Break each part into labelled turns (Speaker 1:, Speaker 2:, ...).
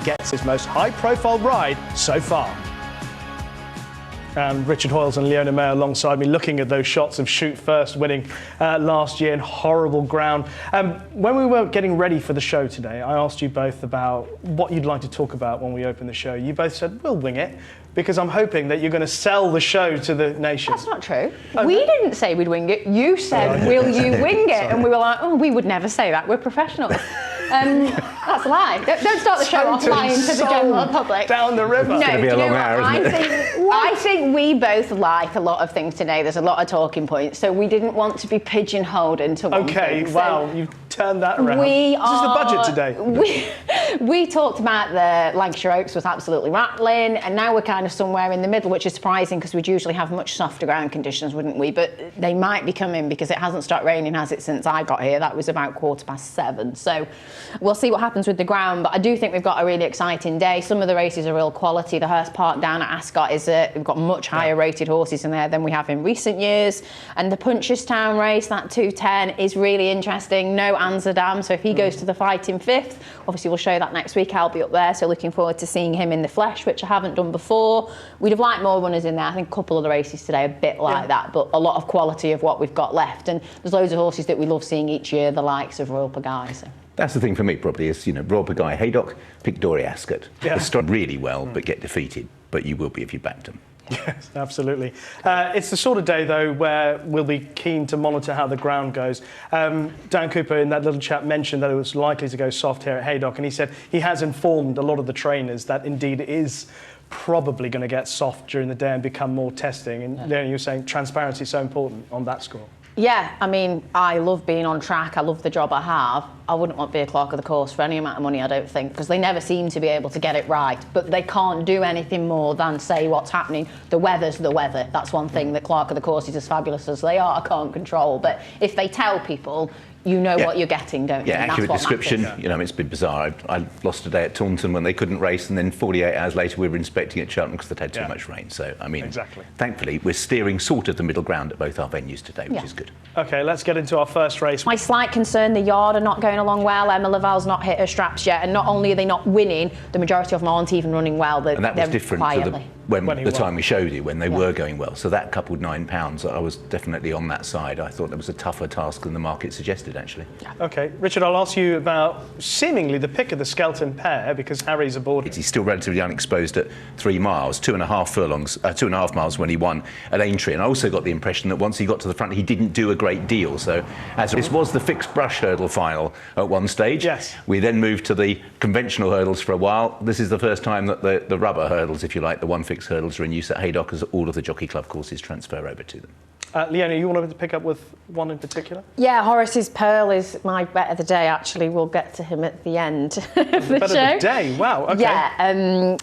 Speaker 1: gets his most high-profile ride so far. And Richard Hoyles and LeonnaMayor alongside me, looking at those shots of Shoot First winning last year in horrible ground. When we were getting ready for the show today, I asked you both about what you'd like to talk about when we open the show. You both said, we'll wing it, because I'm hoping that you're going to sell the show to the nation.
Speaker 2: That's not true. Okay. We didn't say we'd wing it. You said, will you wing it? And we were like, oh, we would never say that. We're professionals. That's a lie. Don't start the show off lying to the general public.
Speaker 1: Down the river.
Speaker 2: No,
Speaker 3: it's going to be a long hour, isn't it?
Speaker 2: I think we both like a lot of things today. There's a lot of talking points, so we didn't want to be pigeonholed into one thing.
Speaker 1: Okay, wow, you've turned that around.
Speaker 2: This is
Speaker 1: the budget today.
Speaker 2: We talked about the Lancashire Oaks was absolutely rattling, and now we're kind of somewhere in the middle, which is surprising because we'd usually have much softer ground conditions, wouldn't we? But they might be coming because it hasn't stopped raining, has it, since I got here? That was about 7:15. So we'll see what happens with the ground, but I do think we've got a really exciting day. Some of the races are real quality. The Hurst Park down at Ascot we've got much higher rated horses in there than we have in recent years. And the Punchestown race, that 210, is really interesting. No Amsterdam, so if he goes to the fight in 5th, obviously we'll show that next week. I'll be up there, so looking forward to seeing him in the flesh, which I haven't done before. We'd have liked more runners in there. I think a couple of the races today are a bit like that, but a lot of quality of what we've got left. And there's loads of horses that we love seeing each year, the likes of Royal Pagaille. So.
Speaker 3: That's the thing for me, probably, is, Royal Pagaille, Haydock, pick Dory Ascot. They start really well, but get defeated. But you will be if you backed them.
Speaker 1: Yes, absolutely. It's the sort of day, though, where we'll be keen to monitor how the ground goes. Dan Cooper, in that little chat, mentioned that it was likely to go soft here at Haydock, and he said he has informed a lot of the trainers that indeed it is probably going to get soft during the day and become more testing. And Leon, you were saying transparency is so important on that score.
Speaker 2: Yeah, I mean, I love being on track. I love the job I have. I wouldn't want to be a clerk of the course for any amount of money, I don't think, because they never seem to be able to get it right. But they can't do anything more than say what's happening. The weather's the weather. That's one thing that clerk of the courses, as fabulous as they are, can't control. But if they tell people, you know what you're getting, don't you?
Speaker 3: Yeah,
Speaker 2: and
Speaker 3: accurate
Speaker 2: that's what
Speaker 3: description.
Speaker 2: matters.
Speaker 3: It's been bizarre. I lost a day at Taunton when they couldn't race, and then 48 hours later we were inspecting at Cheltenham because they'd had too much rain. So, I mean, thankfully, we're steering sort of the middle ground at both our venues today, which is good.
Speaker 1: OK, let's get into our first race.
Speaker 2: My slight concern, the yard are not going along well. Emma Laval's not hit her straps yet, and not only are they not winning, the majority of them aren't even running well.
Speaker 3: And that was different to the time we showed you, when they were going well. So that coupled £9, I was definitely on that side. I thought that was a tougher task than the market suggested, actually.
Speaker 1: OK, Richard, I'll ask you about seemingly the pick of the Skelton pair, because Harry's aboard.
Speaker 3: He's still relatively unexposed at 3 miles, 2.5 furlongs, 2.5 miles when he won at Aintree. And I also got the impression that once he got to the front, he didn't do a great deal. So as this was the fixed brush hurdle final at one stage.
Speaker 1: Yes.
Speaker 3: We then moved to the conventional hurdles for a while. This is the first time that the rubber hurdles, if you like, the one fixed hurdles are in use at Haydock, as all of the Jockey Club courses transfer over to them.
Speaker 1: Leona, you wanted to pick up with one in particular?
Speaker 2: Yeah, Horace's Pearl is my bet of the day, actually. We'll get to him at the end of the show.
Speaker 1: Bet of the day, wow, OK.
Speaker 2: Yeah,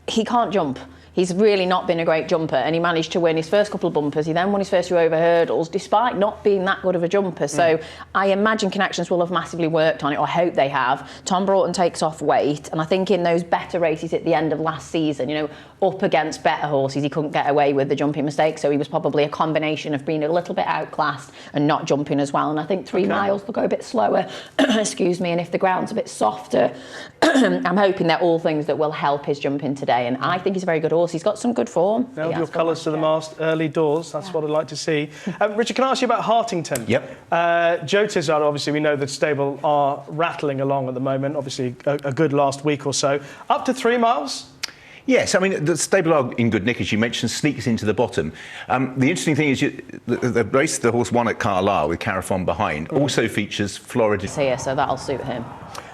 Speaker 2: he can't jump. He's really not been a great jumper, and he managed to win his first couple of bumpers. He then won his first 2 over hurdles, despite not being that good of a jumper. So I imagine Connections will have massively worked on it, or I hope they have. Tom Broughton takes off weight, and I think in those better races at the end of last season, up against better horses, he couldn't get away with the jumping mistake. So he was probably a combination of being a little bit outclassed and not jumping as well. And I think 3 miles will go a bit slower, excuse me, and if the ground's a bit softer, I'm hoping they're all things that will help his jumping today. And I think he's a very good horse. He's got some good form.
Speaker 1: Now your colours to the mast early doors. That's what I'd like to see. Richard, can I ask you about Hartington?
Speaker 3: Yep.
Speaker 1: Joe Tizard, obviously, we know the stable are rattling along at the moment. Obviously, a good last week or so. Up to 3 miles?
Speaker 3: Yes, I mean, the stable are in good nick, as you mentioned, sneaks into the bottom. The interesting thing is the race the horse won at Carlisle with Carafon behind also features Florida.
Speaker 2: Here, so that'll suit him.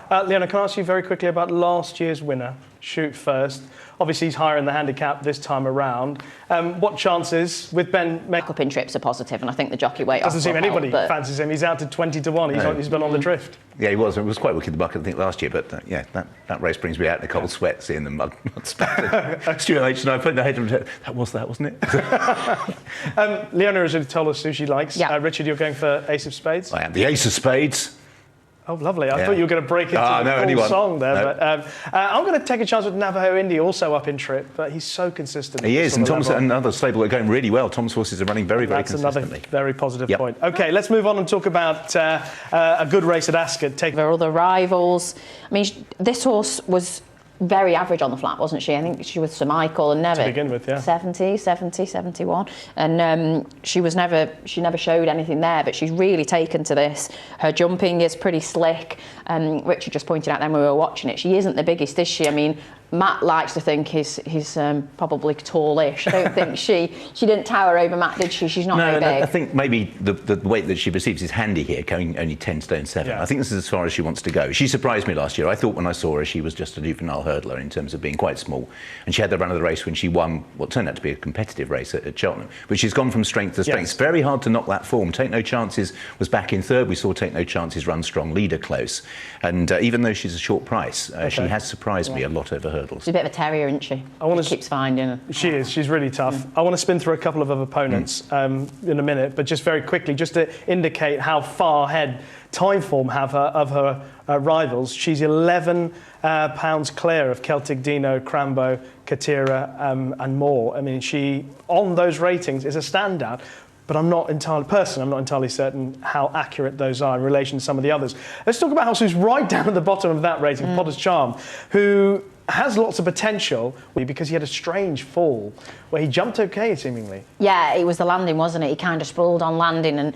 Speaker 1: Leona, can I ask you very quickly about last year's winner, Shoot First? Obviously, he's higher in the handicap this time around. What chances with Ben?
Speaker 2: Up-in trips are positive, and I think the jockey weight
Speaker 1: doesn't seem anybody fancies him. He's out to 20-1. He's been on the drift.
Speaker 3: Yeah, he was. It was quite wicked the bucket, I think, last year. But that race brings me out in the cold sweat, seeing the mud spatter. Stuart H and I put the head. That was that, wasn't it?
Speaker 1: Leona has told us who she likes. Richard, you're going for Ace of Spades.
Speaker 3: I am the Ace of Spades.
Speaker 1: Oh, lovely. I thought you were going to break into the full song there. No. But I'm going to take a chance with Navajo Indy, also up in trip, but he's so consistent.
Speaker 3: He is, and Tom's and other stable are going really well. Tom's horses are running very, very consistently.
Speaker 1: That's another very positive point. OK, let's move on and talk about a good race at Ascot.
Speaker 2: There are other rivals. I mean, this horse was very average on the flat, wasn't she? I think she was Sir Michael and never...
Speaker 1: To begin with,
Speaker 2: 70, 71. And she never showed anything there, but she's really taken to this. Her jumping is pretty slick. Richard just pointed out then when we were watching it, she isn't the biggest, is she? I mean, Matt likes to think he's probably tallish. I don't think she didn't tower over Matt, did she? She's not very big.
Speaker 3: I think maybe the weight that she perceives is handy here, going only 10 stone 7. Yeah. I think this is as far as she wants to go. She surprised me last year. I thought when I saw her she was just a juvenile hurdler in terms of being quite small. And she had the run of the race when she won what turned out to be a competitive race at Cheltenham. But she's gone from strength to strength. It's very hard to knock that form. Take No Chances was back in third. We saw Take No Chances run strong, leader close. And even though she's a short price, she has surprised me a lot over hurdles.
Speaker 2: She's a bit of a terrier, isn't she? Keeps finding her.
Speaker 1: She is. She's really tough. I want to spin through a couple of other opponents in a minute, but just very quickly, just to indicate how far ahead Timeform have of her rivals. She's 11 pounds clear of Celtic Dino, Crambo, Katira, and more. I mean, she, on those ratings, is a standout. But I'm not entirely certain how accurate those are in relation to some of the others. Let's talk about who's right down at the bottom of that rating, Potter's Charm, who has lots of potential because he had a strange fall where he jumped okay, seemingly.
Speaker 2: Yeah, it was the landing, wasn't it? He kind of sprawled on landing, and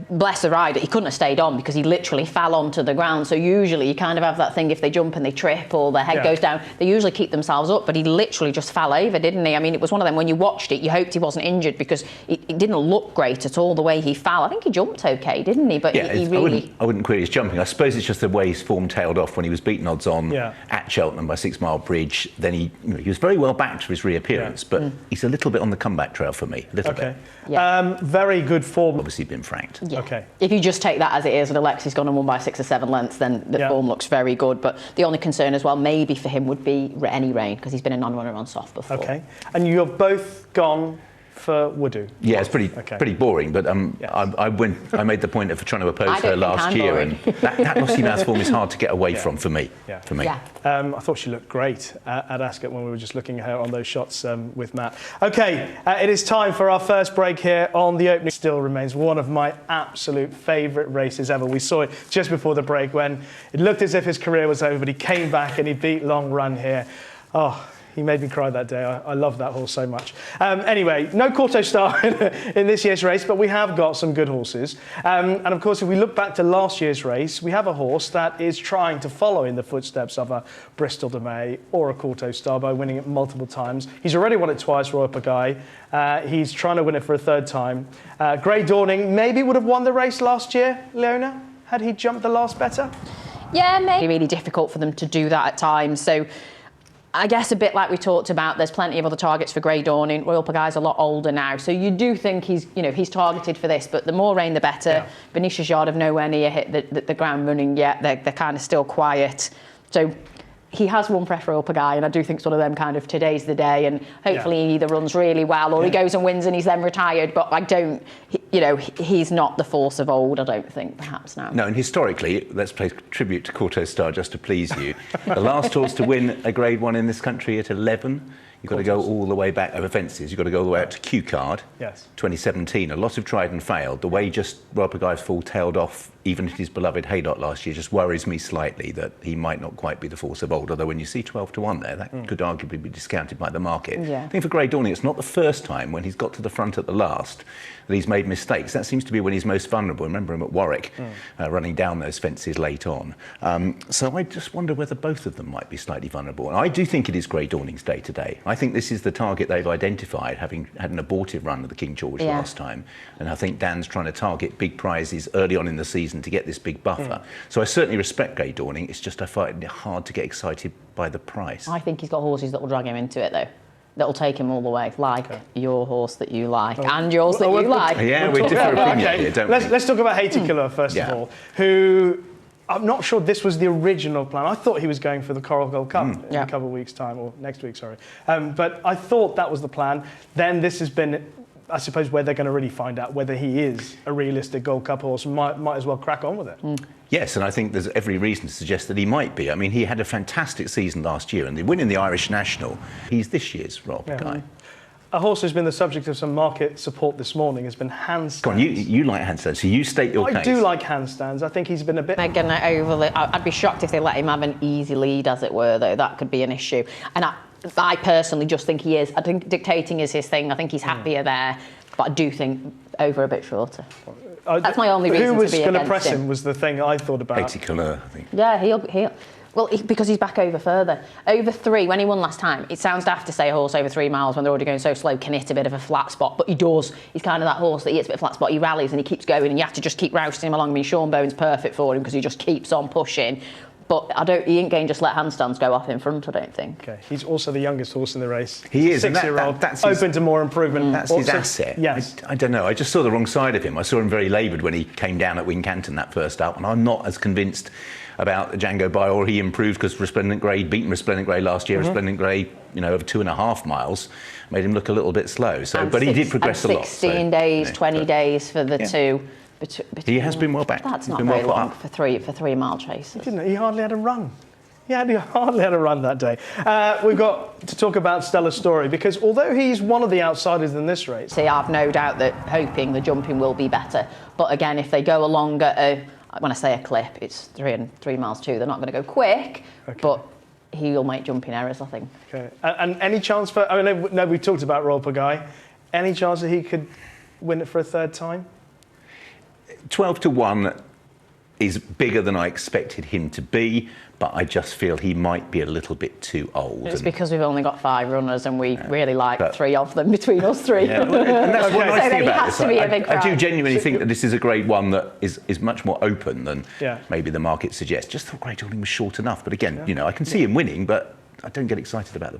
Speaker 2: bless the rider, he couldn't have stayed on because he literally fell onto the ground. So usually you kind of have that thing, if they jump and they trip or their head goes down, they usually keep themselves up, but he literally just fell over, didn't he? I mean, it was one of them, when you watched it, you hoped he wasn't injured because it didn't look great at all the way he fell. I think he jumped okay, didn't he? But he really...
Speaker 3: I wouldn't query his jumping. I suppose it's just the way his form tailed off when he was beaten odds on at Cheltenham by 6 Mile Bridge. Then he was very well backed for his reappearance, but he's a little bit on the comeback trail for me. A little bit.
Speaker 2: Yeah.
Speaker 1: Very good form.
Speaker 3: Obviously been franked.
Speaker 2: Yeah.
Speaker 1: Okay.
Speaker 2: If you just take that as it is, and Alexi's gone and won by 6 or 7 lengths, then the form looks very good. But the only concern as well, maybe for him, would be any rain, because he's been a non-runner on soft before.
Speaker 1: Okay. And you're both gone for Woodoo.
Speaker 3: Yeah, it's pretty boring, but I made the point of trying to oppose her last year, and that lossy mouth form is hard to get away from for me.
Speaker 1: Yeah.
Speaker 3: For me.
Speaker 2: Yeah.
Speaker 1: I thought she looked great at Ascot when we were just looking at her on those shots with Matt. Okay, it is time for our first break here on the opening. Still remains one of my absolute favourite races ever. We saw it just before the break when it looked as if his career was over, but he came back and he beat Long Run here. Oh, he made me cry that day. I love that horse so much. Anyway, no Quarto Star in this year's race, but we have got some good horses. And of course, if we look back to last year's race, we have a horse that is trying to follow in the footsteps of a Bristol de May or a Quarto Star by winning it multiple times. He's already won it twice, Royal Pagaille. He's trying to win it for a third time. Grey Dawning maybe would have won the race last year, Leona, had he jumped the last better?
Speaker 2: Yeah, maybe. Really difficult for them to do that at times. So I guess a bit like we talked about, there's plenty of other targets for Grey Dawning. Royal Pagaille's a lot older now, so you do think he's targeted for this, but the more rain, the better. Yeah. Benicia Yard have nowhere near hit the ground running yet. They're kind of still quiet. So he has won Fresh Royal Pagaille, and I do think it's one of them kind of today's the day, and hopefully he either runs really well or he goes and wins and he's then retired. But I don't, he's not the force of old, I don't think, perhaps now.
Speaker 3: No, and historically, let's pay tribute to Quarto Star just to please you. The last horse to win a Grade 1 in this country at 11. You've got to go all the way back over fences. You've got to go all the way out to Q Card.
Speaker 1: Yes.
Speaker 3: 2017. A lot of tried and failed. The way just Royal Pagaille's fall tailed off, even at his beloved Haydock last year, just worries me slightly that he might not quite be the force of old. Although when you see 12 to 1 there, that could arguably be discounted by the market.
Speaker 2: Yeah.
Speaker 3: I think for Grey Dawning, it's not the first time when he's got to the front at the last that he's made mistakes. That seems to be when he's most vulnerable. Remember him at Warwick, running down those fences late on. So I just wonder whether both of them might be slightly vulnerable. And I do think it is Grey Dawning's day today. I think this is the target they've identified, having had an abortive run of the King George last time. And I think Dan's trying to target big prizes early on in the season to get this big buffer. So I certainly respect Grey Dawning. It's just I find it hard to get excited by the price.
Speaker 2: I think he's got horses that will drag him into it, though. That'll take him all the way, like your horse that you like, and yours that you like.
Speaker 3: Yeah, we differ opinion here, don't we?
Speaker 1: Let's talk about Haiti Killer first of all, who I'm not sure this was the original plan. I thought he was going for the Coral Gold Cup in a couple of weeks' time, or next week, sorry. But I thought that was the plan. Then this has been I suppose where they're going to really find out whether he is a realistic Gold Cup horse, might as well crack on with it.
Speaker 3: Yes, and I think there's every reason to suggest that he might be. I mean, he had a fantastic season last year, and winning the Irish National, he's this year's Royal Guy.
Speaker 1: A horse who's been the subject of some market support this morning has been Handstands.
Speaker 3: Go on, you like Handstands, so you state your case.
Speaker 1: I do like Handstands. I think he's been a bit...
Speaker 2: They're going to overly... I'd be shocked if they let him have an easy lead, as it were, though. That could be an issue. And I personally just think he is. I think dictating is his thing. I think he's happier there, but I do think over a bit shorter. That's my only reason to be against him.
Speaker 1: Who was going to press him was the thing I thought about.
Speaker 3: I think.
Speaker 2: Yeah, he'll well, because he's back over further. Over 3, when he won last time, it sounds daft to say a horse over 3 miles when they're already going so slow can hit a bit of a flat spot, but he does. He's kind of that horse that hits a bit of a flat spot, he rallies and he keeps going, and you have to just keep rousing him along. I mean, Sean Bone's perfect for him because he just keeps on pushing. But he ain't going to just let Handstands go off in front, I don't think.
Speaker 1: Okay, he's also the youngest horse in the race.
Speaker 3: He is,
Speaker 1: 6-year-old, open to more improvement.
Speaker 3: That's his asset.
Speaker 1: Yes.
Speaker 3: I don't know, I just saw the wrong side of him. I saw him very laboured when he came down at Wincanton that first up, and I'm not as convinced about Django Bayor. He improved because Resplendent Grey, beaten Resplendent Grey last year. Resplendent Grey, over 2.5 miles, made him look a little bit slow. So, but he did progress a lot.
Speaker 2: 16 days, 20 days for the two.
Speaker 3: He has been well back.
Speaker 2: That's not very long for 3-mile chases.
Speaker 1: He hardly had a run. He hardly had a run that day. We've got to talk about Stella Story, because although he's one of the outsiders in this race...
Speaker 2: See, I've no doubt that hoping the jumping will be better. But again, if they go along at when I say a clip, it's 3 miles too. They're not going to go quick, but he'll make jumping errors, I think.
Speaker 1: Okay. And any chance for... I mean, no, we talked about Royal Pagaille. Any chance that he could win it for a third time?
Speaker 3: 12-1 is bigger than I expected him to be, but I just feel he might be a little bit too old.
Speaker 2: It's because we've only got 5 runners and we really like 3 of them between us 3.
Speaker 3: Yeah, well, and that's one nice thing about this. I do genuinely think that this is a Grade 1 that is much more open than maybe the market suggests. Just thought Grade 1 was short enough, but again, I can see him winning, but I don't get excited about the